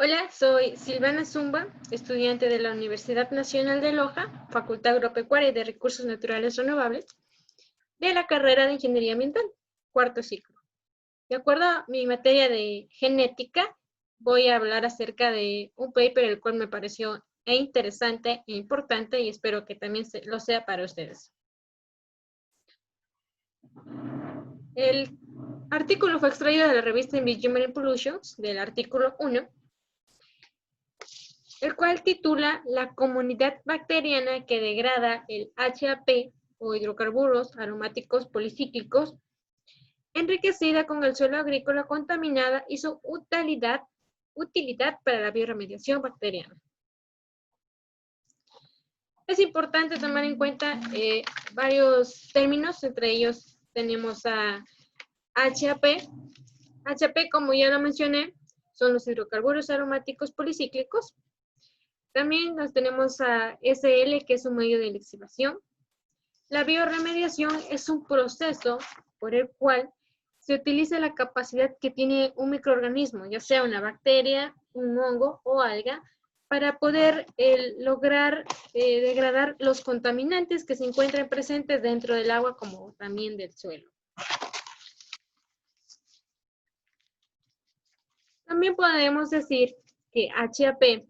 Hola, soy Silvana Zumba, estudiante de la Universidad Nacional de Loja, Facultad Agropecuaria y de Recursos Naturales Renovables, de la carrera de Ingeniería Ambiental, cuarto ciclo. De acuerdo a mi materia de genética, voy a hablar acerca de un paper el cual me pareció interesante e importante y espero que también lo sea para ustedes. El artículo fue extraído de la revista Environmental Pollutions, del artículo 1, el cual titula La comunidad bacteriana que degrada el HAP o hidrocarburos aromáticos policíclicos, enriquecida con el suelo agrícola contaminada y su utilidad para la bioremediación bacteriana. Es importante tomar en cuenta varios términos, entre ellos tenemos a HAP. HAP, como ya lo mencioné, son los hidrocarburos aromáticos policíclicos. También nos tenemos a SL, que es un medio de lixiviación. La bioremediación es un proceso por el cual se utiliza la capacidad que tiene un microorganismo, ya sea una bacteria, un hongo o alga, para poder lograr degradar los contaminantes que se encuentran presentes dentro del agua como también del suelo. También podemos decir que HAP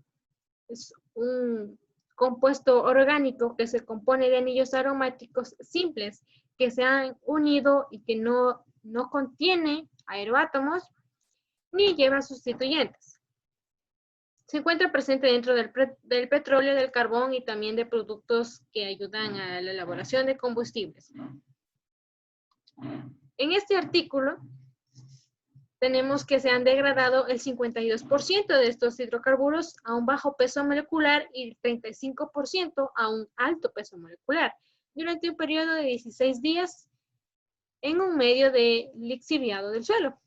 es un compuesto orgánico que se compone de anillos aromáticos simples que se han unido y que no contiene aeroátomos ni lleva sustituyentes. Se encuentra presente dentro del petróleo, del carbón y también de productos que ayudan a la elaboración de combustibles. En este artículo tenemos que se han degradado el 52% de estos hidrocarburos a un bajo peso molecular y el 35% a un alto peso molecular durante un periodo de 16 días en un medio de lixiviado del suelo.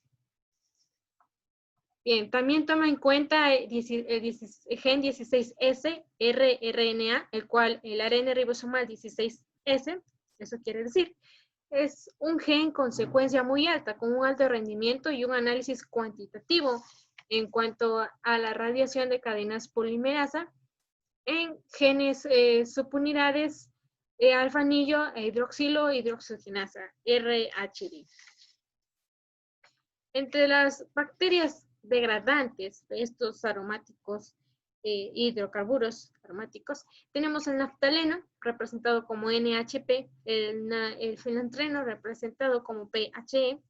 Bien, también toma en cuenta el gen 16S, rRNA, el cual el ARN ribosomal 16S, eso quiere decir, es un gen con secuencia muy alta, con un alto rendimiento y un análisis cuantitativo en cuanto a la radiación de cadenas polimerasa en genes subunidades alfa-anillo e hidroxilo hidroxigenasa, RHD. Entre las bacterias degradantes de estos aromáticos hidrocarburos aromáticos, tenemos el naftaleno, representado como NHP, el filantreno, representado como PHE,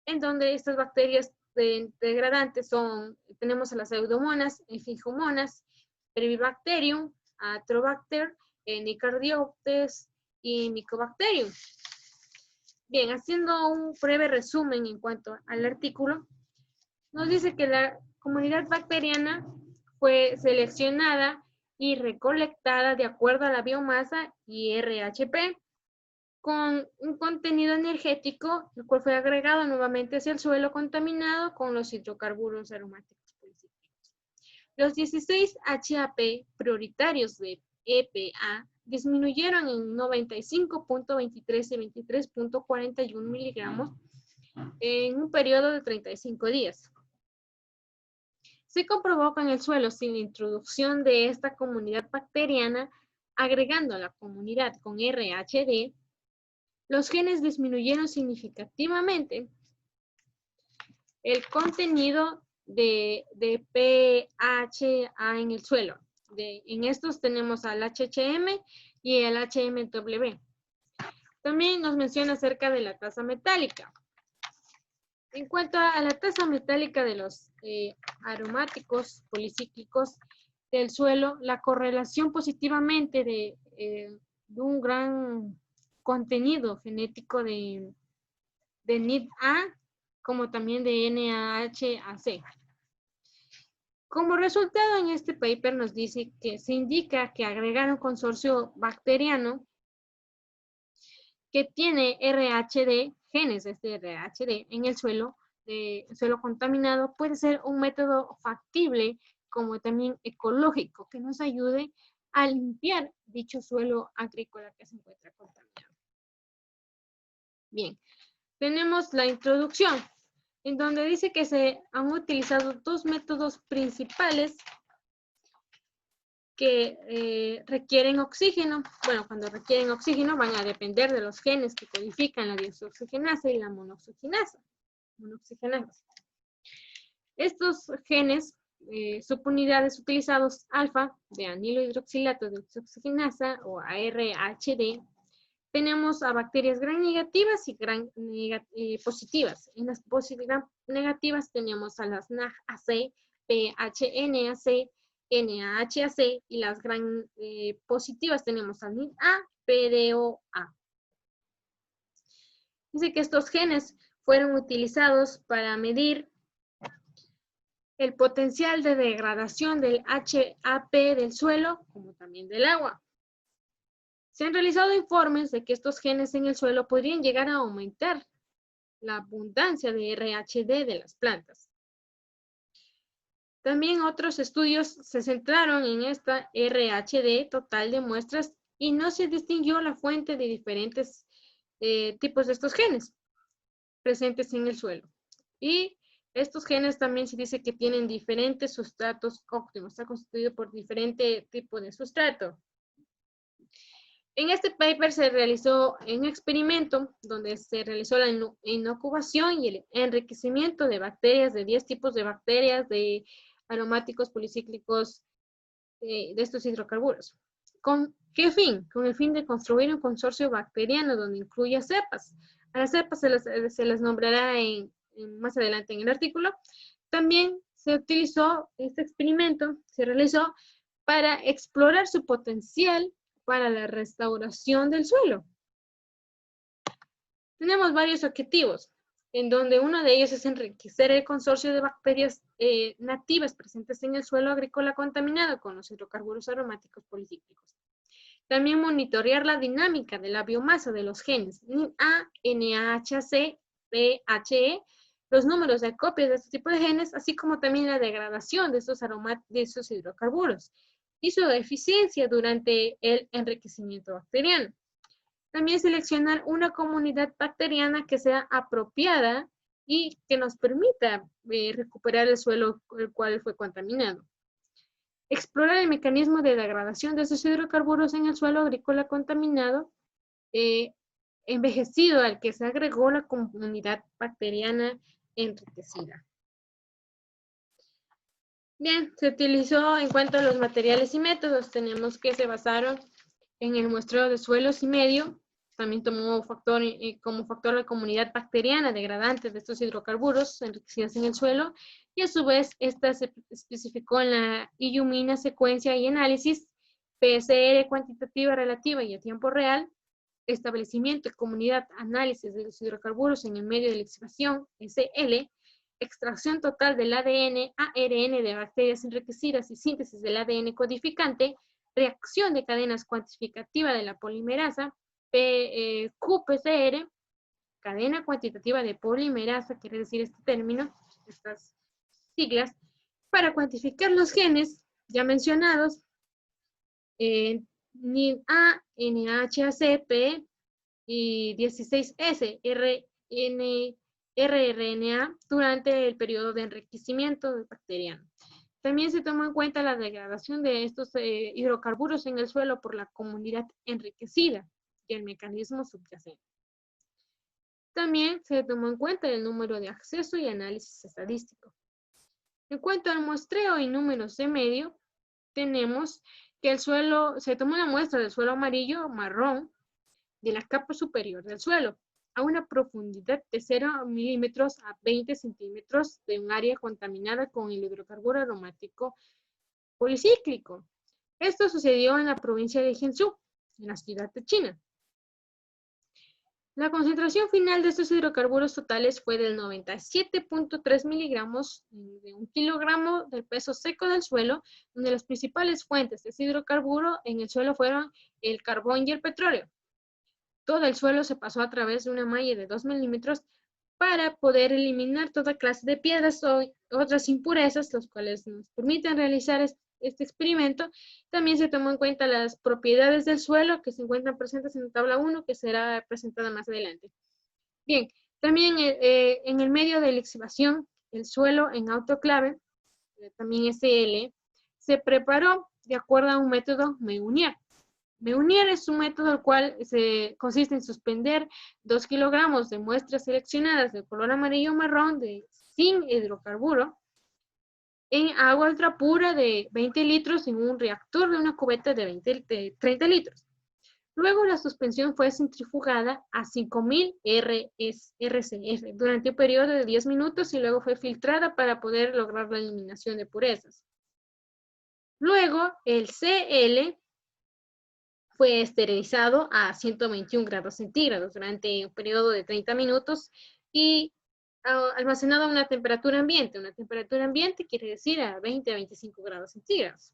en donde estas bacterias degradantes tenemos a las pseudomonas, efigomonas, Peribacterium, Atrobacter, Nicardioptes y Mycobacterium. Bien, haciendo un breve resumen en cuanto al artículo, nos dice que la comunidad bacteriana fue seleccionada y recolectada de acuerdo a la biomasa y RHP, con un contenido energético, el cual fue agregado nuevamente hacia el suelo contaminado con los hidrocarburos aromáticos policíclicos. Los 16 HAP prioritarios de EPA disminuyeron en 95.23 y 23.41 miligramos en un periodo de 35 días. Se comprobó que en el suelo, sin la introducción de esta comunidad bacteriana, agregando a la comunidad con RHD, los genes disminuyeron significativamente el contenido de PHA en el suelo. En estos tenemos al HCM y el HMW. También nos menciona acerca de la tasa metálica. En cuanto a la tasa metálica de los aromáticos policíclicos del suelo, la correlación positivamente de un gran contenido genético de NID-A, como también de NAHAC. Como resultado, en este paper nos dice que se indica que agregar un consorcio bacteriano que tiene RHD, genes de este RHD en el suelo contaminado, puede ser un método factible como también ecológico que nos ayude a limpiar dicho suelo agrícola que se encuentra contaminado. Bien, tenemos la introducción. en donde dice que se han utilizado dos métodos principales que requieren oxígeno. Bueno, cuando requieren oxígeno van a depender de los genes que codifican la desoxigenasa y la monoxigenasa. Estos genes, subunidades utilizados alfa de anilo hidroxilato de desoxigenasa o ARHD, tenemos a bacterias gram negativas y gram positivas. En las gram negativas tenemos a las NAGAC, PHNAC, NAHAC, y las gram positivas tenemos a NID-A, PDO-A. Dice que estos genes fueron utilizados para medir el potencial de degradación del HAP del suelo, como también del agua. Se han realizado informes de que estos genes en el suelo podrían llegar a aumentar la abundancia de RHD de las plantas. También otros estudios se centraron en esta RHD total de muestras y no se distinguió la fuente de diferentes tipos de estos genes presentes en el suelo. Y estos genes también se dice que tienen diferentes sustratos óptimos, está constituido por diferente tipo de sustrato. En este paper se realizó un experimento donde se realizó la inocubación y el enriquecimiento de bacterias, de 10 tipos de bacterias, de aromáticos policíclicos, de estos hidrocarburos. ¿Con qué fin? Con el fin de construir un consorcio bacteriano donde incluya cepas. A las cepas se les nombrará más adelante en el artículo. También se utilizó este experimento, se realizó para explorar su potencial para la restauración del suelo. Tenemos varios objetivos, en donde uno de ellos es enriquecer el consorcio de bacterias nativas presentes en el suelo agrícola contaminado con los hidrocarburos aromáticos policíclicos. También monitorear la dinámica de la biomasa de los genes NID-A, NAHC, PHE, los números de copias de este tipo de genes, así como también la degradación de estos hidrocarburos y su eficiencia durante el enriquecimiento bacteriano. También seleccionar una comunidad bacteriana que sea apropiada y que nos permita recuperar el suelo el cual fue contaminado. Explorar el mecanismo de degradación de esos hidrocarburos en el suelo agrícola contaminado, envejecido al que se agregó la comunidad bacteriana enriquecida. Bien, se utilizó en cuanto a los materiales y métodos, tenemos que se basaron en el muestreo de suelos y medio, también tomó como factor la comunidad bacteriana degradante de estos hidrocarburos enriquecidos en el suelo, y a su vez esta se especificó en la IUMINA secuencia y análisis, PCR cuantitativa relativa y a tiempo real, establecimiento de comunidad análisis de los hidrocarburos en el medio de lixiviación, SL, extracción total del ADN, ARN de bacterias enriquecidas y síntesis del ADN codificante, reacción de cadenas cuantificativa de la polimerasa, qPCR, cadena cuantitativa de polimerasa, quiere decir este término, estas siglas, para cuantificar los genes ya mencionados, NID-A, NAHAC, P y 16S, rRNA durante el periodo de enriquecimiento bacteriano. También se tomó en cuenta la degradación de estos hidrocarburos en el suelo por la comunidad enriquecida y el mecanismo subyacente. También se tomó en cuenta el número de acceso y análisis estadístico. En cuanto al muestreo y números de medio, tenemos que el suelo, se tomó una muestra del suelo amarillo marrón de la capa superior del suelo, a una profundidad de 0 milímetros a 20 centímetros de un área contaminada con el hidrocarburo aromático policíclico. Esto sucedió en la provincia de Jiangsu, en la ciudad de China. La concentración final de estos hidrocarburos totales fue del 97.3 miligramos de 1 kilogramo del peso seco del suelo, donde las principales fuentes de ese hidrocarburo en el suelo fueron el carbón y el petróleo. Todo el suelo se pasó a través de una malla de 2 milímetros para poder eliminar toda clase de piedras o otras impurezas, los cuales nos permiten realizar este experimento. También se tomó en cuenta las propiedades del suelo que se encuentran presentes en la tabla 1, que será presentada más adelante. Bien, También en el medio de lixiviación, el suelo en autoclave, también SL, se preparó de acuerdo a un método Meunier. Meunier es un método el cual consiste en suspender 2 kilogramos de muestras seleccionadas de color amarillo o marrón sin hidrocarburo en agua ultra pura de 20 litros en un reactor de una cubeta de 30 litros. Luego la suspensión fue centrifugada a 5000 RCF durante un periodo de 10 minutos y luego fue filtrada para poder lograr la eliminación de purezas. Luego el CL fue esterilizado a 121 grados centígrados durante un periodo de 30 minutos y almacenado a una temperatura ambiente. Una temperatura ambiente quiere decir a 20 a 25 grados centígrados.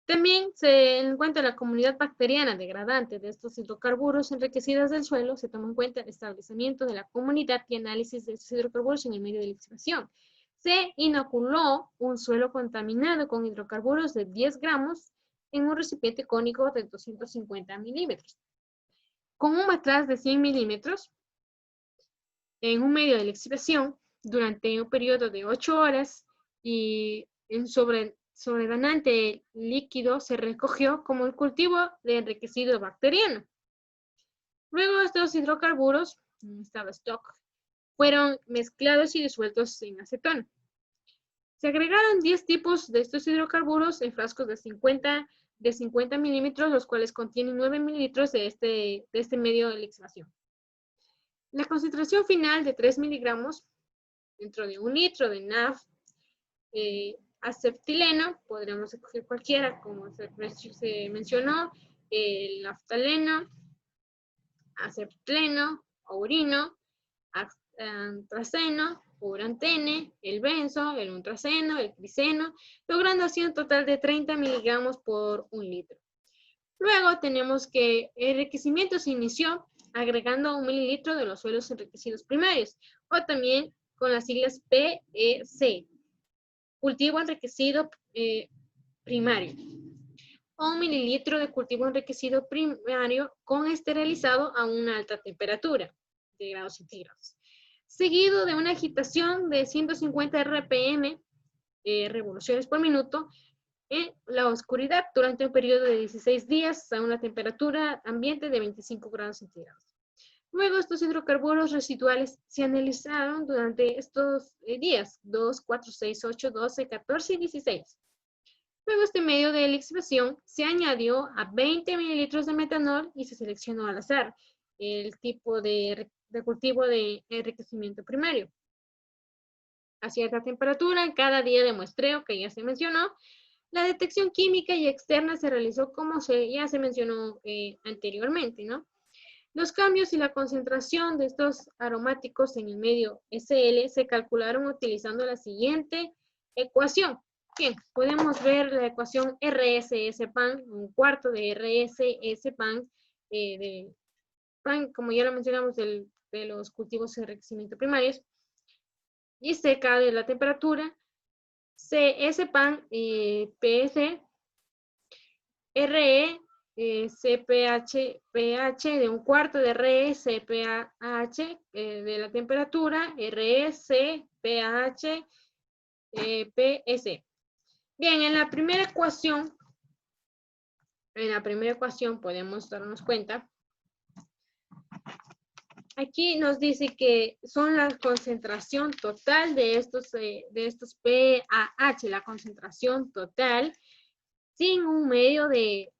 También se encuentra la comunidad bacteriana degradante de estos hidrocarburos enriquecidos del suelo. Se toma en cuenta el establecimiento de la comunidad y análisis de estos hidrocarburos en el medio de lixiviación. Se inoculó un suelo contaminado con hidrocarburos de 10 gramos en un recipiente cónico de 250 milímetros. Con un matraz de 100 milímetros en un medio de lixiviación durante un periodo de 8 horas y en sobredanante líquido se recogió como el cultivo de enriquecido bacteriano. Luego estos hidrocarburos, en estado stock, fueron mezclados y disueltos en acetona. Se agregaron 10 tipos de estos hidrocarburos en frascos de 50 milímetros, los cuales contienen 9 mililitros de este medio de lixiviación. La concentración final de 3 miligramos dentro de 1 litro de NaF acetileno, podríamos escoger cualquiera, como se mencionó, el naftaleno, acetileno, aurino, antraceno, urantene, el benzo, el untraceno, el criseno, logrando así un total de 30 miligramos por 1 litro. Luego tenemos que el enriquecimiento se inició agregando 1 mililitro de los suelos enriquecidos primarios, o también con las siglas PEC, cultivo enriquecido primario, o 1 mililitro de cultivo enriquecido primario con esterilizado a una alta temperatura de grados centígrados, seguido de una agitación de 150 RPM, revoluciones por minuto, en la oscuridad durante un periodo de 16 días a una temperatura ambiente de 25 grados centígrados. Luego estos hidrocarburos residuales se analizaron durante estos días, 2, 4, 6, 8, 12, 14 y 16. Luego este medio de lixiviación se añadió a 20 mililitros de metanol y se seleccionó al azar el tipo de cultivo de enriquecimiento primario. A cierta temperatura, en cada día de muestreo que ya se mencionó, la detección química y externa se realizó como ya se mencionó anteriormente, ¿no? Los cambios y la concentración de estos aromáticos en el medio SL se calcularon utilizando la siguiente ecuación. Bien, podemos ver la ecuación RSS-PAN, un cuarto de RSS-PAN, PAN, como ya lo mencionamos, de los cultivos de enriquecimiento primarios, y CK de la temperatura, CS-PAN, PS, RE, CPH de un cuarto de RE, CPH de la temperatura, RE, CPH, PS. Bien, en la primera ecuación podemos darnos cuenta. Aquí nos dice que son la concentración total de estos PAH, la concentración total, sin un medio de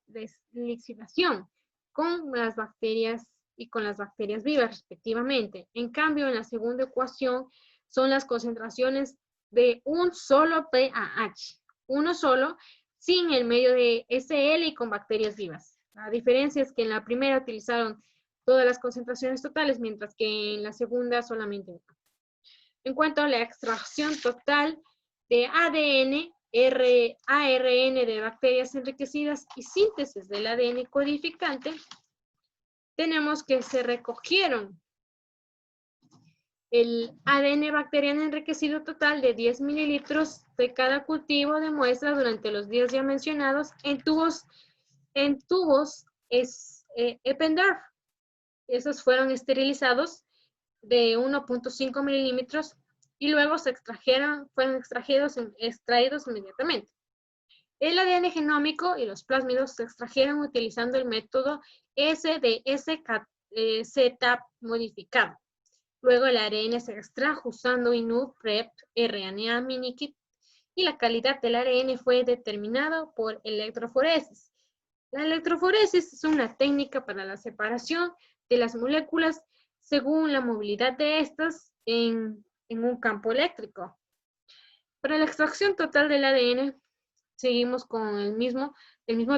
lixiviación con las bacterias y con las bacterias vivas respectivamente. En cambio, en la segunda ecuación son las concentraciones de un solo PAH, uno solo, sin el medio de SL y con bacterias vivas. La diferencia es que en la primera utilizaron todas las concentraciones totales, mientras que en la segunda solamente una. En cuanto a la extracción total de ADN, ARN de bacterias enriquecidas y síntesis del ADN codificante, tenemos que se recogieron el ADN bacteriano enriquecido total de 10 mililitros de cada cultivo de muestra durante los días ya mencionados en tubos Eppendorf. Esos fueron esterilizados de 1.5 milímetros y luego fueron extraídos inmediatamente. El ADN genómico y los plásmidos se extrajeron utilizando el método SDS-Z modificado. Luego el ARN se extrajo usando INU-PREP RNA minikit y la calidad del ARN fue determinado por electroforesis. La electroforesis es una técnica para la separación de las moléculas según la movilidad de estas en un campo eléctrico. Para la extracción total del ADN, seguimos con el mismo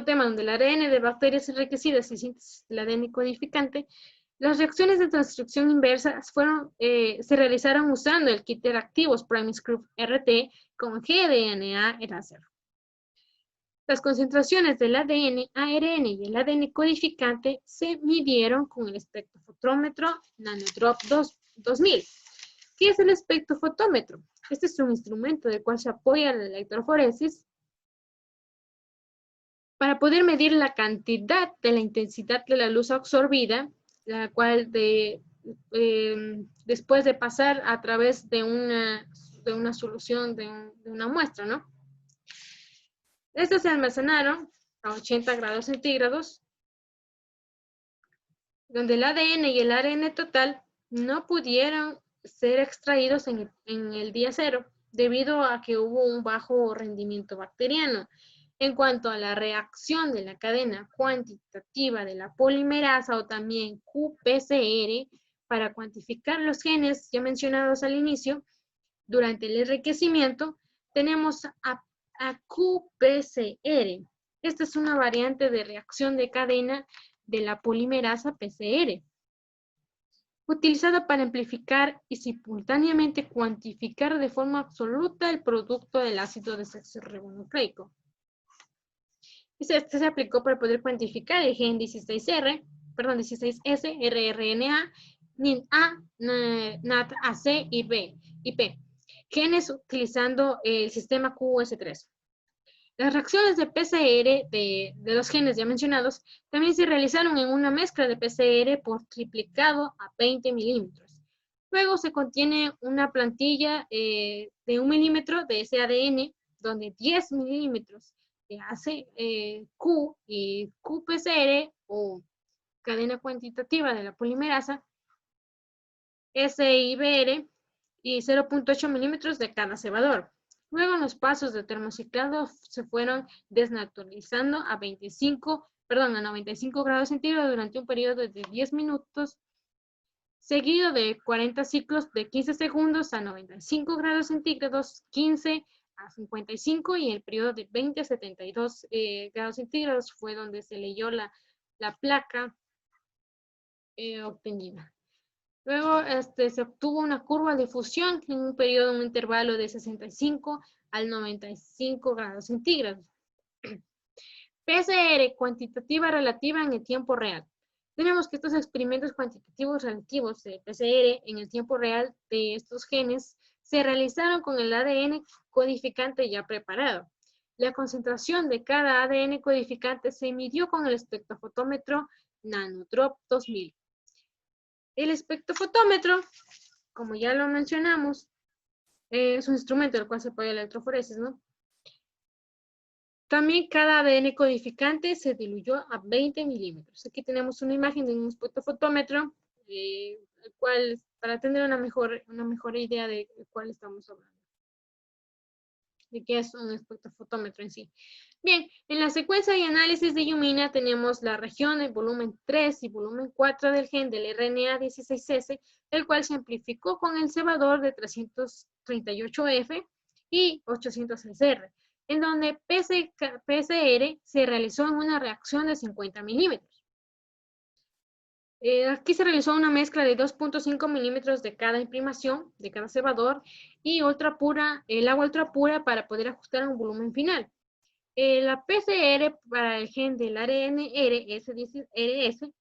tema, donde el ADN de bacterias enriquecidas y síntesis del ADN codificante. Las reacciones de transcripción inversa se realizaron usando el kit de reactivos Primus Group RT con gDNA era 0. Las concentraciones del ADN, ARN y el ADN codificante se midieron con el espectrofotómetro Nanodrop 2000. ¿Qué es el espectrofotómetro? Este es un instrumento del cual se apoya la electroforesis para poder medir la cantidad de la intensidad de la luz absorbida, la cual después de pasar a través de una solución de una muestra, ¿no? Estas se almacenaron a 80 grados centígrados, donde el ADN y el ARN total no pudieron ser extraídos en el día cero, debido a que hubo un bajo rendimiento bacteriano. En cuanto a la reacción de la cadena cuantitativa de la polimerasa o también qPCR, para cuantificar los genes ya mencionados al inicio, durante el enriquecimiento, tenemos a qPCR. Esta es una variante de reacción de cadena de la polimerasa PCR, utilizada para amplificar y simultáneamente cuantificar de forma absoluta el producto del ácido desoxirribonucleico. Este se aplicó para poder cuantificar el gen 16S, rRNA, NIN-A, NAT-AC y P, genes utilizando el sistema QS3. Las reacciones de PCR de los genes ya mencionados también se realizaron en una mezcla de PCR por triplicado a 20 milímetros. Luego se contiene una plantilla de 1 milímetro de ese ADN, donde 10 milímetros de ACQ y qPCR o cadena cuantitativa de la polimerasa, SIBR y 0.8 milímetros de cada cebador. Luego los pasos de termociclado se fueron desnaturalizando a 95 grados centígrados durante un periodo de 10 minutos, seguido de 40 ciclos de 15 segundos a 95 grados centígrados, 15 a 55 y el periodo de 20 a 72 grados centígrados fue donde se leyó la placa obtenida. Luego se obtuvo una curva de fusión en un intervalo de 65 al 95 grados centígrados. PCR, cuantitativa relativa en el tiempo real. Tenemos que estos experimentos cuantitativos relativos de PCR en el tiempo real de estos genes se realizaron con el ADN codificante ya preparado. La concentración de cada ADN codificante se midió con el espectrofotómetro Nanodrop 2000. El espectrofotómetro, como ya lo mencionamos, es un instrumento del cual se apoya la electroforesis, ¿no? También cada ADN codificante se diluyó a 20 milímetros. Aquí tenemos una imagen de un espectrofotómetro, el cual, para tener una mejor idea de cuál estamos hablando, de qué es un espectrofotómetro en sí. Bien, en la secuencia y análisis de Illumina tenemos la región, el volumen 3 y volumen 4 del gen del RNA 16S, el cual se amplificó con el cebador de 338F y 806R, en donde PCR se realizó en una reacción de 50 milímetros. Aquí se realizó una mezcla de 2.5 milímetros de cada imprimación, de cada cebador, y el agua ultra pura para poder ajustar a un volumen final. La PCR para el gen del ARN RS16S,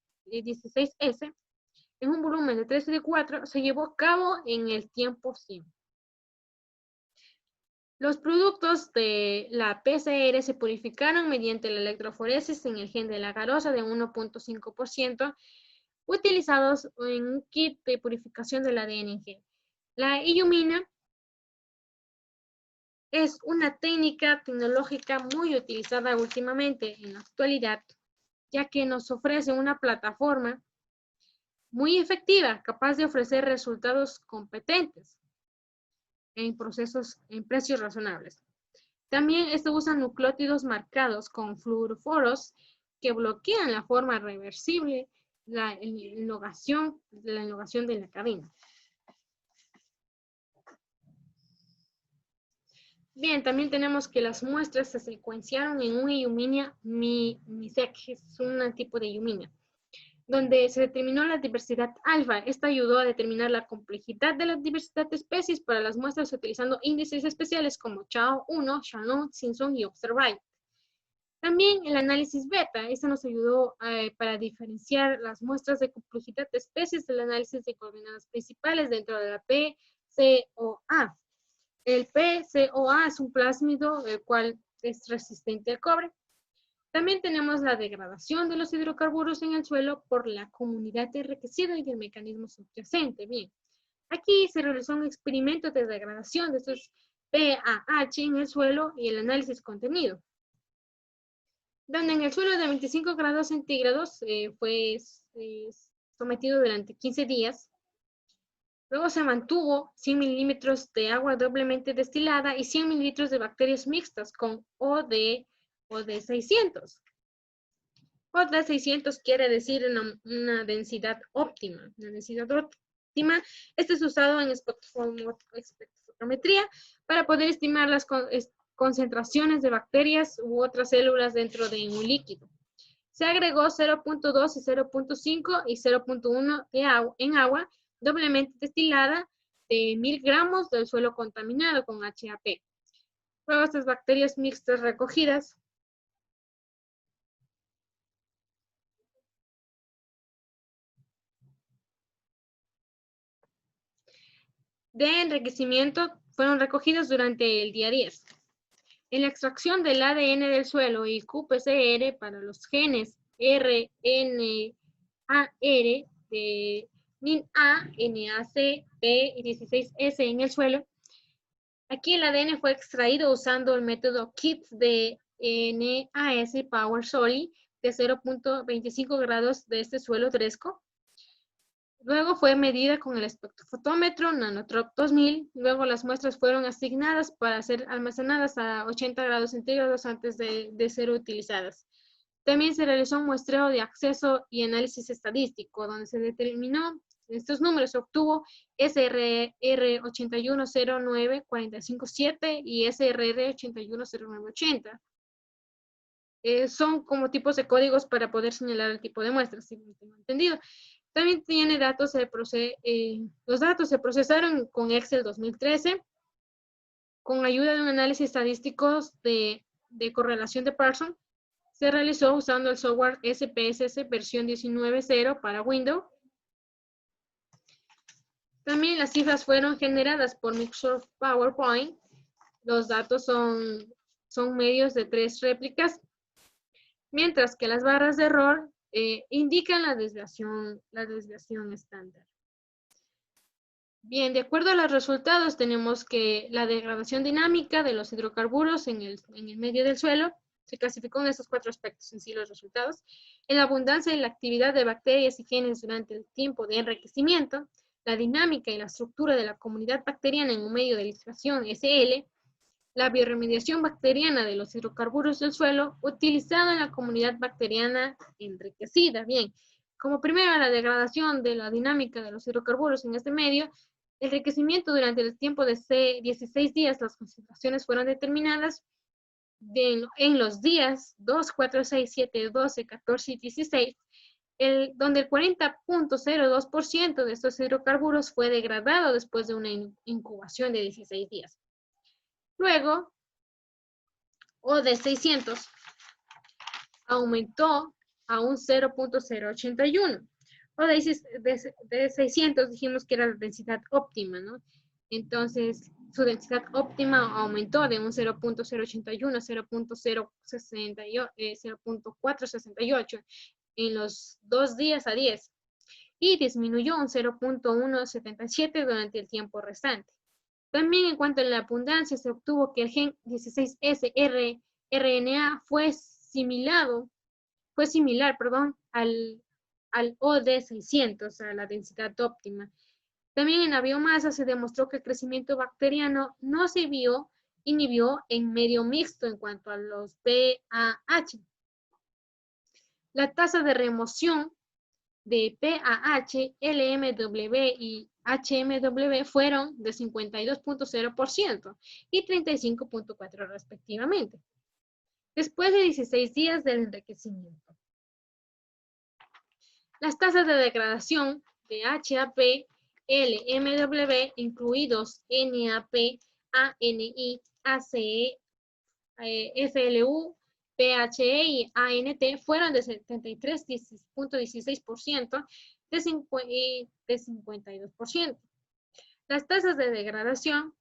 en un volumen de 13 de 4, se llevó a cabo en el tiempo 100. Los productos de la PCR se purificaron mediante la electroforesis en el gen de la garosa de 1.5%, utilizados en un kit de purificación del ADN en gel. La illumina es una técnica tecnológica muy utilizada últimamente en la actualidad, ya que nos ofrece una plataforma muy efectiva, capaz de ofrecer resultados competentes en precios razonables. También usa nucleótidos marcados con fluoroforos que bloquean la forma reversible la elongación de la cadena. Bien, también tenemos que las muestras se secuenciaron en una Illumina MISEC, es un tipo de Illumina, donde se determinó la diversidad alfa. Esta ayudó a determinar la complejidad de la diversidad de especies para las muestras utilizando índices especiales como Chao-1, Shannon, Simpson y Observable. También el análisis beta, este nos ayudó para diferenciar las muestras de complejidad de especies del análisis de coordenadas principales dentro de la PCOA. El PCOA es un plásmido el cual es resistente al cobre. También tenemos la degradación de los hidrocarburos en el suelo por la comunidad enriquecida y el mecanismo subyacente. Bien, aquí se realizó un experimento de degradación de estos PAH en el suelo y el análisis contenido, donde en el suelo de 25 grados centígrados fue sometido durante 15 días. Luego se mantuvo 100 mililitros de agua doblemente destilada y 100 mililitros de bacterias mixtas con OD 600. OD 600 quiere decir una densidad óptima. Una densidad óptima. Este es usado en espectrometría para poder estimar las concentraciones de bacterias u otras células dentro de un líquido. Se agregó 0.2 y 0.5 y 0.1 en agua doblemente destilada de 1000 gramos del suelo contaminado con HAP. Luego estas bacterias mixtas recogidas de enriquecimiento fueron recogidas durante el día 10. En la extracción del ADN del suelo y qPCR para los genes RNAR de NIN-A, NAC, P y 16S en el suelo. Aquí el ADN fue extraído usando el método KIPS de NAS Power Soli de 0.25 grados de este suelo fresco. Luego fue medida con el espectrofotómetro Nanotrop 2000. Luego las muestras fueron asignadas para ser almacenadas a 80 grados centígrados antes de ser utilizadas. También se realizó un muestreo de acceso y análisis estadístico, donde se determinó estos números. Se obtuvo SRR 8109457 y SRR 8100980. Son como tipos de códigos para poder señalar el tipo de muestras, si no tengo entendido. También tiene datos, los datos se procesaron con Excel 2013, con ayuda de un análisis estadístico de correlación de Parsons. Se realizó usando el software SPSS versión 19.0 para Windows. También las cifras fueron generadas por Microsoft PowerPoint. Los datos son medios de 3 réplicas, mientras que las barras de error indican la desviación estándar. Bien, de acuerdo a los resultados, tenemos que la degradación dinámica de los hidrocarburos en el medio del suelo se clasificó en estos 4 aspectos en sí los resultados. En la abundancia y la actividad de bacterias y genes durante el tiempo de enriquecimiento, la dinámica y la estructura de la comunidad bacteriana en un medio de lixiviación SL, la bioremediación bacteriana de los hidrocarburos del suelo utilizada en la comunidad bacteriana enriquecida. Bien, como primero la degradación de la dinámica de los hidrocarburos en este medio, el enriquecimiento durante el tiempo de 16 días, las concentraciones fueron determinadas en los días 2, 4, 6, 7, 12, 14 y 16, donde el 40.02% de estos hidrocarburos fue degradado después de una incubación de 16 días. Luego, OD 600 aumentó a un 0.081. De 600 dijimos que era la densidad óptima, ¿no? Entonces, su densidad óptima aumentó de un 0.081 a 0.468 en los 2 días a 10. y disminuyó un 0.177 durante el tiempo restante. También en cuanto a la abundancia, se obtuvo que el gen 16S-RNA fue similar, al OD600, a la densidad óptima. También en la biomasa se demostró que el crecimiento bacteriano no se inhibió en medio mixto en cuanto a los PAH. La tasa de remoción de PAH, LMW y HMW fueron de 52.0% y 35.4% respectivamente, después de 16 días del enriquecimiento. Las tasas de degradación de HAP, LMW, incluidos NAP, ANI, ACE, FLU, PHE y ANT fueron de 73.16% de 52%. Las tasas de degradación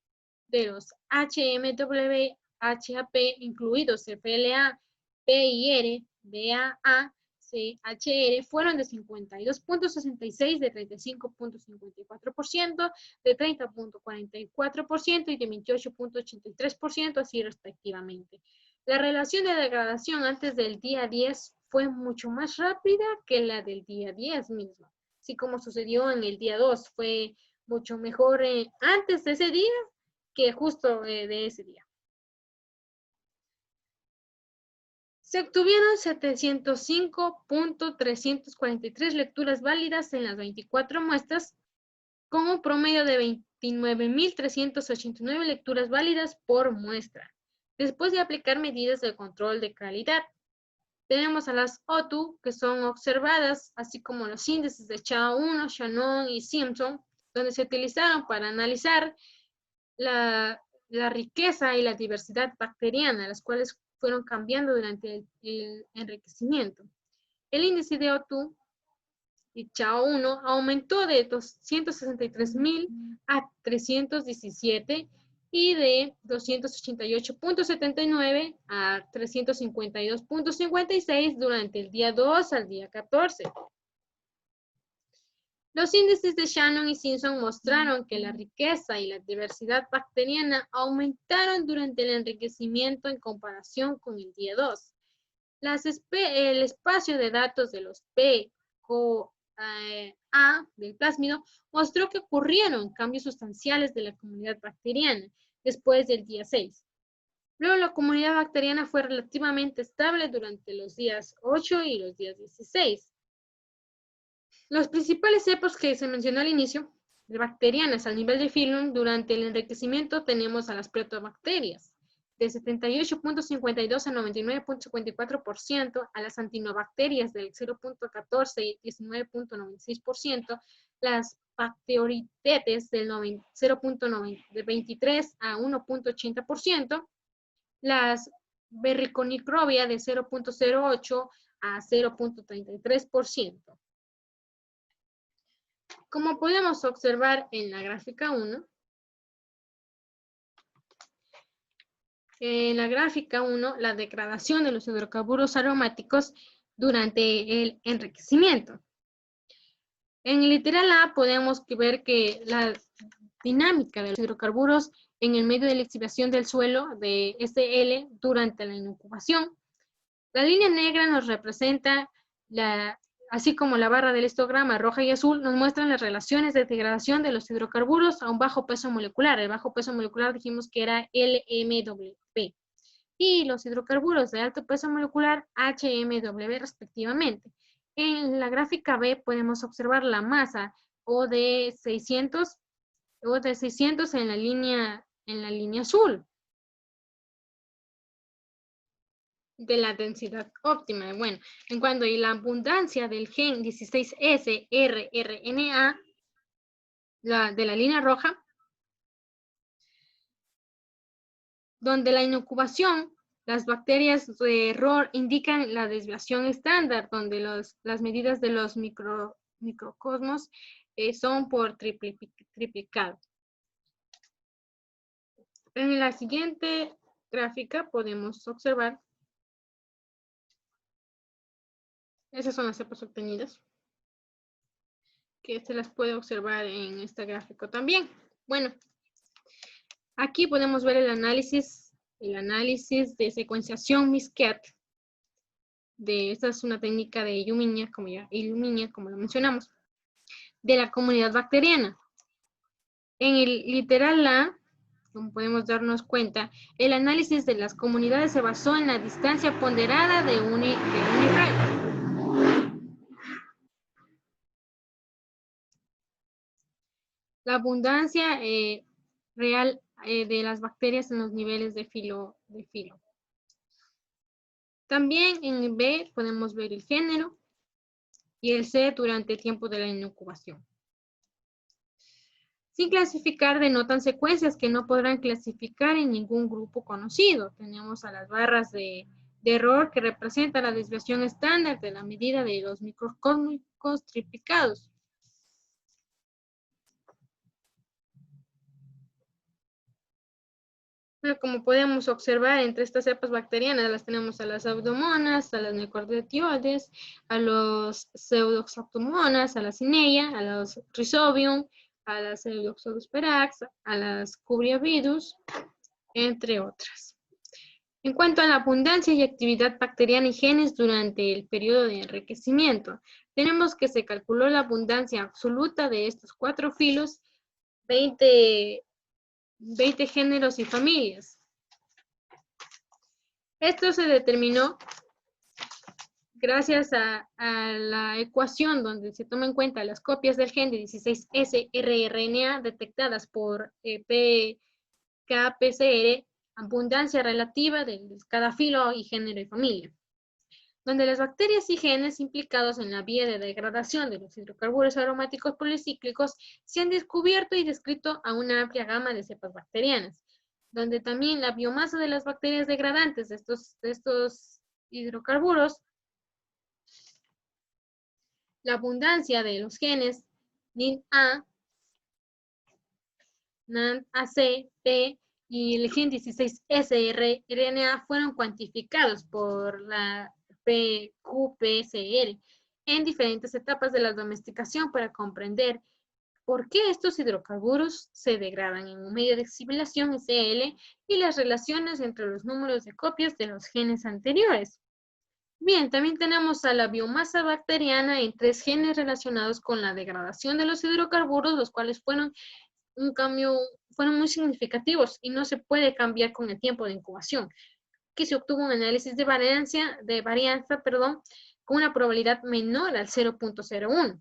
de los HMW, HAP, incluidos FLA, PIR, BAA, CHR, fueron de 52.66%, de 35.54%, de 30.44% y de 28.83%, así respectivamente. La relación de degradación antes del día 10 fue mucho más rápida que la del día 10 mismo. Así como sucedió en el día 2, fue mucho mejor antes de ese día que justo de ese día. Se obtuvieron 705.343 lecturas válidas en las 24 muestras, con un promedio de 29.389 lecturas válidas por muestra, después de aplicar medidas de control de calidad. Tenemos a las OTU, que son observadas, así como los índices de Chao-1, Shannon y Simpson, donde se utilizaron para analizar la riqueza y la diversidad bacteriana, las cuales fueron cambiando durante el enriquecimiento. El índice de O2 y Chao-1 aumentó de 263.000 a 317 y de 288.79 a 352.56 durante el día 2 al día 14. Los índices de Shannon y Simpson mostraron que la riqueza y la diversidad bacteriana aumentaron durante el enriquecimiento en comparación con el día 2. El espacio de datos de los PCOA del plásmido mostró que ocurrieron cambios sustanciales de la comunidad bacteriana después del día 6. Luego la comunidad bacteriana fue relativamente estable durante los días 8 y los días 16. Los principales cepos que se mencionó al inicio, de bacterianas al nivel de filum, durante el enriquecimiento tenemos a las proteobacterias, de 78.52 a 99.54%, a las antinobacterias del 0.14 y 19.96%, las bacteoritetes del 0.23 a 1.80%, las berriconicrobia de 0.08 a 0.33%. Como podemos observar en la gráfica 1, la degradación de los hidrocarburos aromáticos durante el enriquecimiento. En el literal A podemos ver que la dinámica de los hidrocarburos en el medio de lixiviación del suelo de SL durante la incubación. La línea negra nos representa así como la barra del histograma roja y azul, nos muestran las relaciones de degradación de los hidrocarburos a un bajo peso molecular. El bajo peso molecular dijimos que era LMWP. Y los hidrocarburos de alto peso molecular, HMW respectivamente. En la gráfica B podemos observar la masa O de 600 en la línea azul, de la densidad óptima. Bueno, en cuanto a la abundancia del gen 16S-rRNA, de la línea roja, donde la incubación, las bacterias de error indican la desviación estándar, donde las medidas de los microcosmos son por triplicado. En la siguiente gráfica podemos observar. Esas son las cepas obtenidas. que se las puede observar en este gráfico también. Bueno, aquí podemos ver el análisis de secuenciación MISCAT. Esta es una técnica de Illumina, como lo mencionamos, de la comunidad bacteriana. En el literal A, como podemos darnos cuenta, el análisis de las comunidades se basó en la distancia ponderada de un rango. La abundancia real de las bacterias en los niveles de filo. También en B podemos ver el género y el C durante el tiempo de la incubación. Sin clasificar denotan secuencias que no podrán clasificar en ningún grupo conocido. Tenemos a las barras de error que representan la desviación estándar de la medida de los microscópicos triplicados. Como podemos observar, entre estas cepas bacterianas las tenemos a las pseudomonas, a las necordetioides, a los pseudoxaptomonas, a la cineia, a los rhizobium, a las pseudoxodosperax, a las cubriavirus, entre otras. En cuanto a la abundancia y actividad bacteriana y genes durante el periodo de enriquecimiento, tenemos que se calculó la abundancia absoluta de estos 4 filos, 20 géneros y familias. Esto se determinó gracias a la ecuación donde se toma en cuenta las copias del gen de 16S rRNA detectadas por pKPCR, abundancia relativa de cada filo y género y familia, donde las bacterias y genes implicados en la vía de degradación de los hidrocarburos aromáticos policíclicos se han descubierto y descrito a una amplia gama de cepas bacterianas, donde también la biomasa de las bacterias degradantes de estos hidrocarburos, la abundancia de los genes NIN-A, NANT-AC, P y el gen 16S rRNA fueron cuantificados por la PQPCR en diferentes etapas de la domesticación para comprender por qué estos hidrocarburos se degradan en un medio de exhibición SL y las relaciones entre los números de copias de los genes anteriores. Bien, también tenemos a la biomasa bacteriana en 3 genes relacionados con la degradación de los hidrocarburos, los cuales fueron muy significativos y no se puede cambiar con el tiempo de incubación, que se obtuvo un análisis de varianza, con una probabilidad menor al 0.01.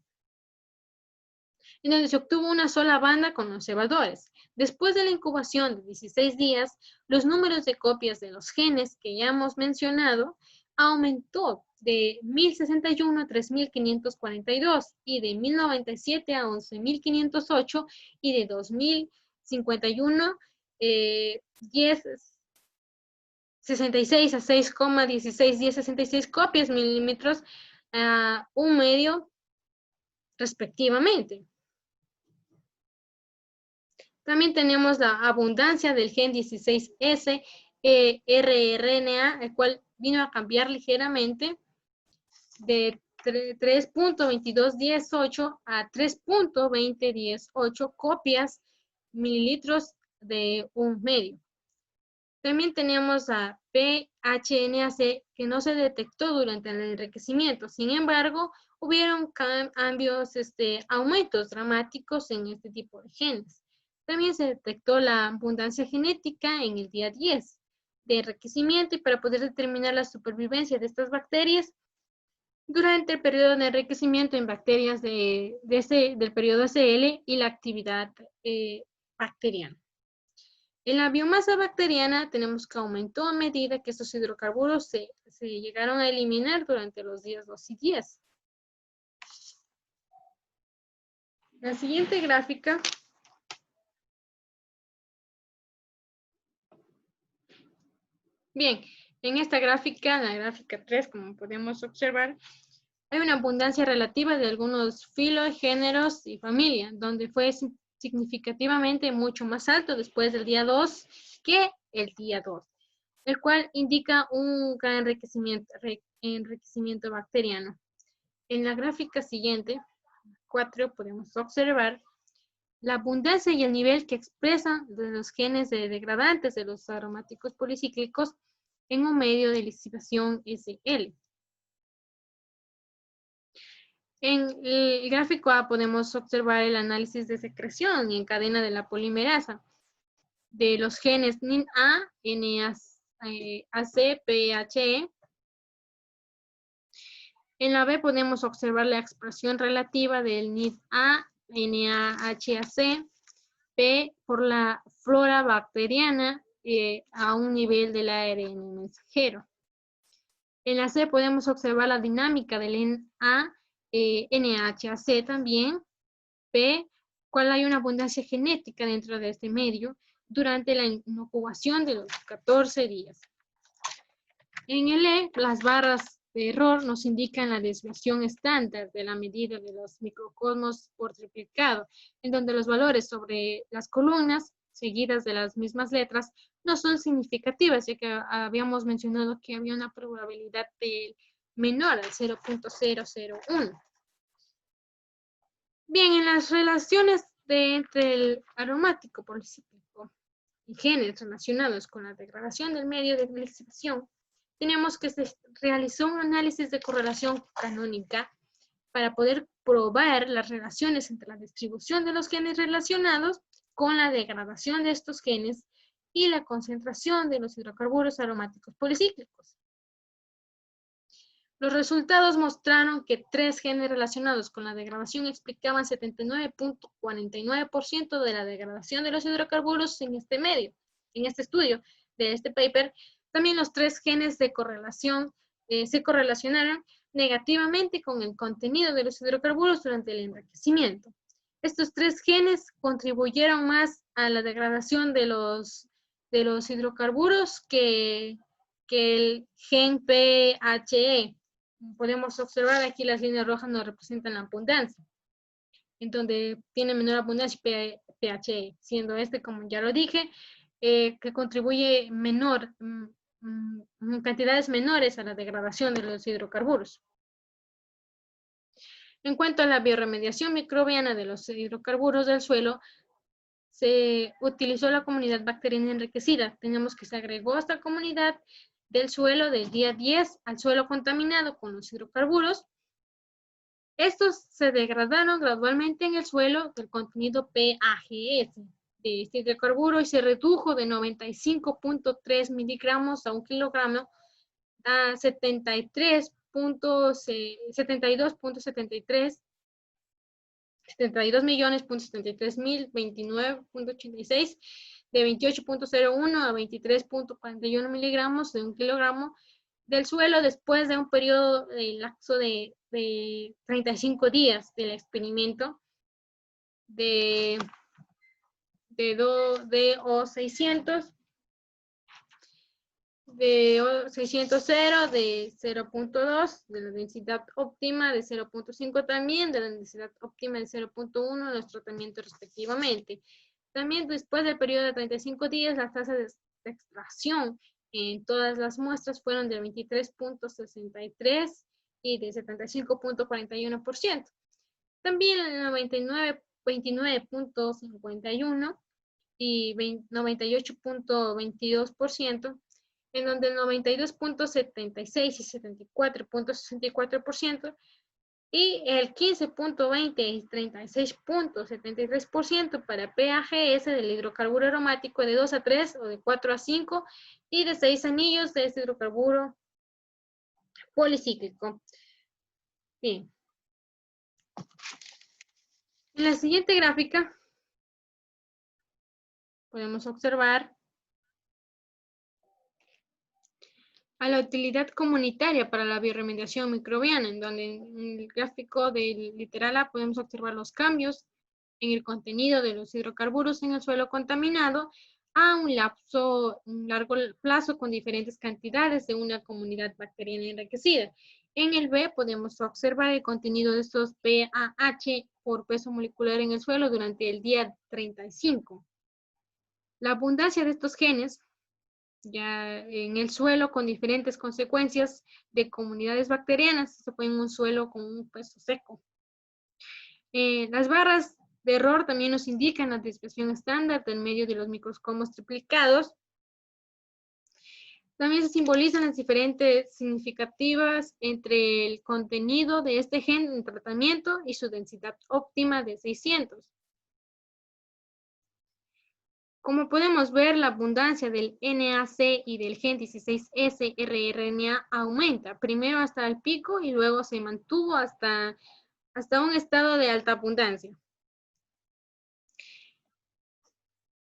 En donde se obtuvo una sola banda con los cebadores. Después de la incubación de 16 días, los números de copias de los genes que ya hemos mencionado aumentó de 1061 a 3542 y de 1097 a 11508 y de 2051 66 a 6,16 copias milímetros a un medio respectivamente. También tenemos la abundancia del gen 16S rRNA, el cual vino a cambiar ligeramente de 3.2218 a 3.2018 copias mililitros de un medio. También tenemos a PHNAC, que no se detectó durante el enriquecimiento. Sin embargo, hubieron aumentos dramáticos en este tipo de genes. También se detectó la abundancia genética en el día 10 de enriquecimiento y para poder determinar la supervivencia de estas bacterias durante el periodo de enriquecimiento en bacterias del periodo SL y la actividad bacteriana. En la biomasa bacteriana tenemos que aumentó a medida que estos hidrocarburos se llegaron a eliminar durante los días 2 y 10. La siguiente gráfica bien, en esta gráfica, la gráfica 3, como podemos observar, hay una abundancia relativa de algunos filos, géneros y familia, donde fue significativamente mucho más alto después del día 2 que el día 2, el cual indica un gran enriquecimiento bacteriano. En la gráfica siguiente, 4 podemos observar la abundancia y el nivel que expresan de los genes de degradantes de los aromáticos policíclicos en un medio de lisivación SL. En el gráfico A podemos observar el análisis de secreción en cadena de la polimerasa de los genes NIN-A, NAC, PHE. En la B podemos observar la expresión relativa del NIN-A, NAHAC, P por la flora bacteriana a un nivel del ARN mensajero. En la C podemos observar la dinámica del NAHC también. P, cuál hay una abundancia genética dentro de este medio durante la inoculación de los 14 días. En el E, las barras de error nos indican la desviación estándar de la medida de los microcosmos por triplicado, en donde los valores sobre las columnas seguidas de las mismas letras no son significativas, ya que habíamos mencionado que había una probabilidad de menor al 0.001. Bien, en las relaciones entre el aromático policíclico y genes relacionados con la degradación del medio de lisivación, tenemos que se realizó un análisis de correlación canónica para poder probar las relaciones entre la distribución de los genes relacionados con la degradación de estos genes y la concentración de los hidrocarburos aromáticos policíclicos. Los resultados mostraron que 3 genes relacionados con la degradación explicaban 79.49% de la degradación de los hidrocarburos en este medio, en este estudio de este paper. También los 3 genes de correlación se correlacionaron negativamente con el contenido de los hidrocarburos durante el enriquecimiento. Estos 3 genes contribuyeron más a la degradación de los hidrocarburos que el gen PHE. Podemos observar aquí las líneas rojas nos representan la abundancia, en donde tiene menor abundancia PHE, siendo este, como ya lo dije, que contribuye cantidades menores a la degradación de los hidrocarburos. En cuanto a la bioremediación microbiana de los hidrocarburos del suelo, se utilizó la comunidad bacteriana enriquecida. Tenemos que se agregó esta comunidad del suelo del día 10 al suelo contaminado con los hidrocarburos. Estos se degradaron gradualmente en el suelo del contenido PAGS de este hidrocarburo y se redujo de 95.3 miligramos a 1 kilogramo a 72.73.029.86 de 28.01 a 23.41 miligramos de 1 kilogramo del suelo después de un periodo de lapso de 35 días del experimento de O600 de 0, de 0.2, de la densidad óptima de 0.5 también, de la densidad óptima de 0.1 de los tratamientos respectivamente. También después del periodo de 35 días, las tasas de extracción en todas las muestras fueron de 23.63 y de 75.41%. También el 29.51 y 98.22%, en donde el 92.76 y 74.64% y el 15.20 y 36.73% para PAGS del hidrocarburo aromático de 2 a 3 o de 4 a 5 y de 6 anillos de este hidrocarburo policíclico. Bien. En la siguiente gráfica podemos observar a la utilidad comunitaria para la bioremediación microbiana, en donde en el gráfico del literal A podemos observar los cambios en el contenido de los hidrocarburos en el suelo contaminado a un largo plazo con diferentes cantidades de una comunidad bacteriana enriquecida. En el B podemos observar el contenido de estos PAH por peso molecular en el suelo durante el día 35. La abundancia de estos genes ya en el suelo con diferentes consecuencias de comunidades bacterianas. Se fue en un suelo con un peso seco. Las barras de error también nos indican la desviación estándar del medio de los microcromos triplicados. También se simbolizan las diferentes significativas entre el contenido de este gen en tratamiento y su densidad óptima de 600. Como podemos ver, la abundancia del NAC y del gen 16S-rRNA aumenta, primero hasta el pico y luego se mantuvo hasta un estado de alta abundancia.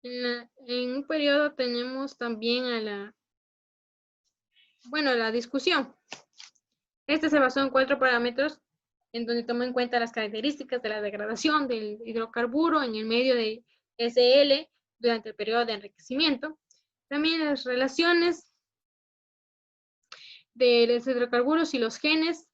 En un periodo tenemos también la discusión. Este se basó en 4 parámetros en donde tomó en cuenta las características de la degradación del hidrocarburo en el medio de SL durante el periodo de enriquecimiento. También las relaciones de los hidrocarburos y los genes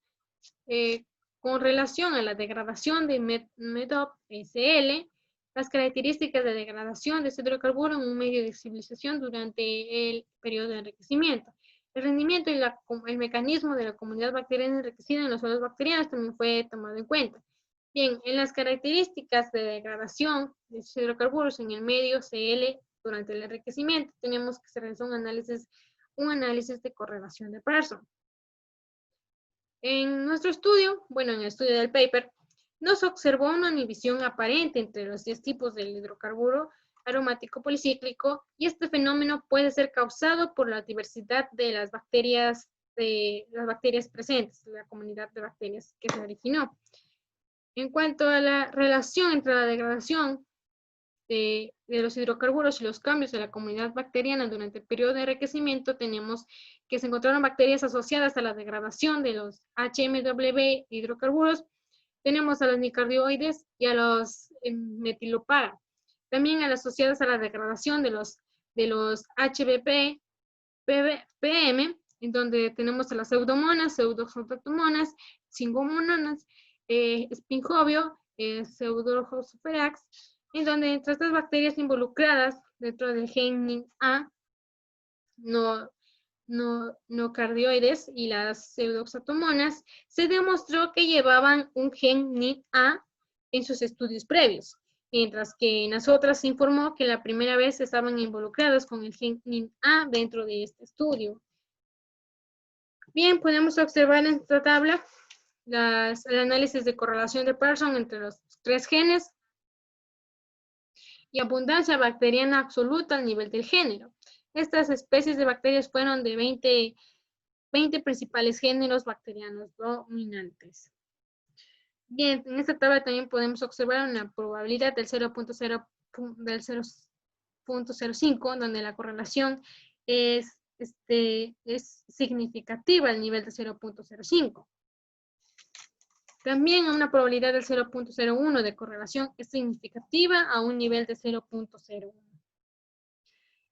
con relación a la degradación de METOP-SL, las características de degradación de ese hidrocarburo en un medio de civilización durante el periodo de enriquecimiento. El rendimiento y el mecanismo de la comunidad bacteriana enriquecida en los suelos bacterianos también fue tomado en cuenta. Bien, en las características de degradación de esos hidrocarburos en el medio CL durante el enriquecimiento, tenemos que se realizó un análisis de correlación de Pearson. En nuestro estudio, en el estudio del paper, nos observó una inhibición aparente entre los 10 tipos del hidrocarburo aromático policíclico, y este fenómeno puede ser causado por la diversidad de las bacterias presentes, la comunidad de bacterias que se originó. En cuanto a la relación entre la degradación de los hidrocarburos y los cambios de la comunidad bacteriana durante el periodo de enriquecimiento, tenemos que se encontraron bacterias asociadas a la degradación de los HMW hidrocarburos. Tenemos a los nicardioides y a los metilopara. También asociadas a la degradación de los HBP, PM, en donde tenemos a las pseudomonas, pseudoxantomonas, cingomonas, spinjovio, pseudorhosoperax, en donde entre estas bacterias involucradas dentro del gen NIN-A, no cardioides y las pseudoxantomonas, se demostró que llevaban un gen NIN-A en sus estudios previos, mientras que en las otras se informó que la primera vez estaban involucrados con el gen NIN-A dentro de este estudio. Bien, podemos observar en esta tabla el análisis de correlación de Pearson entre los 3 genes y abundancia bacteriana absoluta al nivel del género. Estas especies de bacterias fueron de 20 principales géneros bacterianos dominantes. Bien, en esta tabla también podemos observar una probabilidad del 0.05, donde la correlación es significativa al nivel de 0.05. También una probabilidad del 0.01 de correlación es significativa a un nivel de 0.01.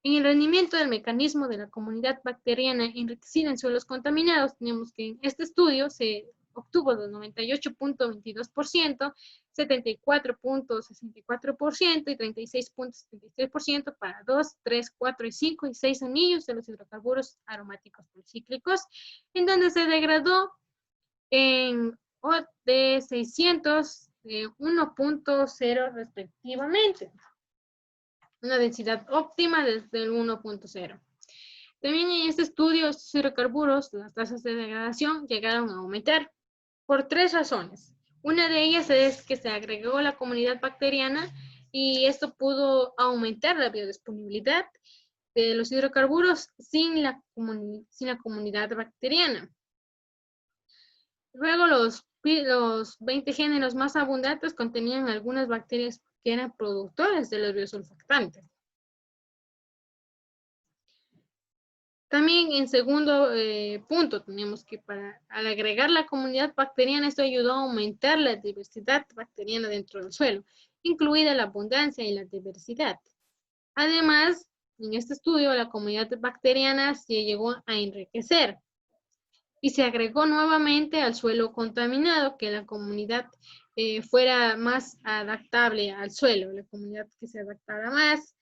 En el rendimiento del mecanismo de la comunidad bacteriana enriquecida en suelos contaminados, tenemos que en este estudio se obtuvo del 98.22%, 74.64% y 36.73% para 2, 3, 4 y 5 y 6 anillos de los hidrocarburos aromáticos policíclicos, en donde se degradó en de 600 de 1.0 respectivamente. Una densidad óptima desde el 1.0. También en este estudio, estos hidrocarburos, las tasas de degradación llegaron a aumentar por 3 razones. Una de ellas es que se agregó la comunidad bacteriana y esto pudo aumentar la biodisponibilidad de los hidrocarburos sin la comunidad bacteriana. Luego los 20 géneros más abundantes contenían algunas bacterias que eran productoras de los biosurfactantes. También en segundo punto, tenemos que al agregar la comunidad bacteriana, esto ayudó a aumentar la diversidad bacteriana dentro del suelo, incluida la abundancia y la diversidad. Además, en este estudio, la comunidad bacteriana se llegó a enriquecer y se agregó nuevamente al suelo contaminado, que la comunidad fuera más adaptable al suelo, la comunidad que se adaptara más.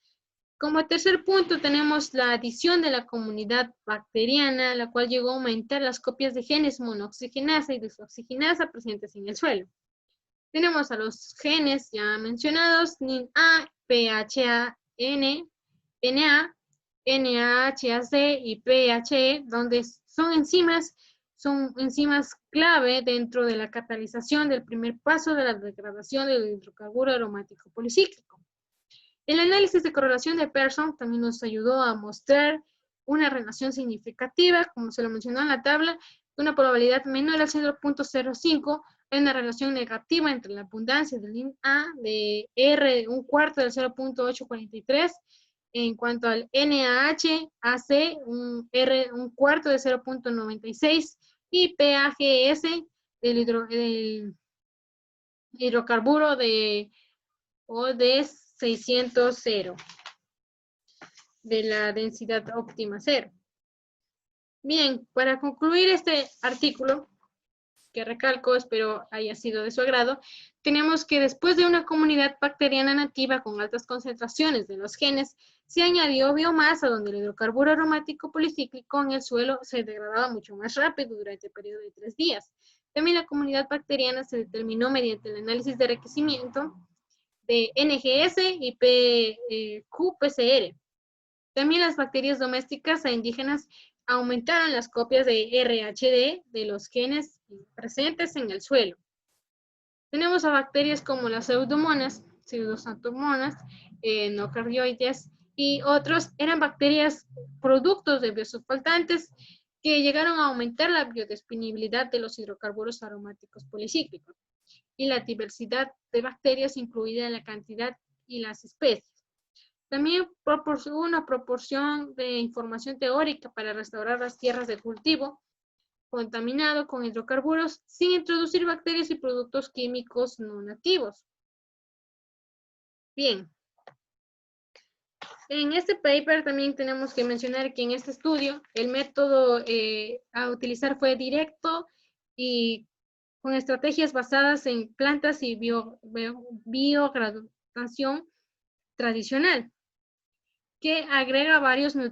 Como tercer punto tenemos la adición de la comunidad bacteriana, la cual llegó a aumentar las copias de genes monooxigenasa y desoxigenasa presentes en el suelo. Tenemos a los genes ya mencionados, NIN-A, PHA-N, NA, NAHC y PHE, donde son enzimas clave dentro de la catalización del primer paso de la degradación del hidrocarburo aromático policíclico. El análisis de correlación de Pearson también nos ayudó a mostrar una relación significativa, como se lo mencionó en la tabla, de una probabilidad menor al 0.05, hay una relación negativa entre la abundancia del NIN-A de R un cuarto del 0.843, en cuanto al NaHAC, un R un cuarto de 0.96, y PAGS del hidrocarburo de 600 de la densidad óptima 0. Bien, para concluir este artículo, que recalco, espero haya sido de su agrado, tenemos que después de una comunidad bacteriana nativa con altas concentraciones de los genes, se añadió biomasa donde el hidrocarburo aromático policíclico en el suelo se degradaba mucho más rápido durante el periodo de 3 días. También la comunidad bacteriana se determinó mediante el análisis de enriquecimiento de NGS y QPCR. También las bacterias domésticas e indígenas aumentaron las copias de RHD de los genes presentes en el suelo. Tenemos a bacterias como las pseudomonas, nocardioides y otros, eran bacterias productos de biosurfactantes que llegaron a aumentar la biodisponibilidad de los hidrocarburos aromáticos policíclicos y la diversidad de bacterias incluida en la cantidad y las especies. También proporcionó una proporción de información teórica para restaurar las tierras de cultivo contaminado con hidrocarburos sin introducir bacterias y productos químicos no nativos. Bien. En este paper también tenemos que mencionar que en este estudio el método a utilizar fue directo y con estrategias basadas en plantas y biograduación tradicional, que agrega varios nutrientes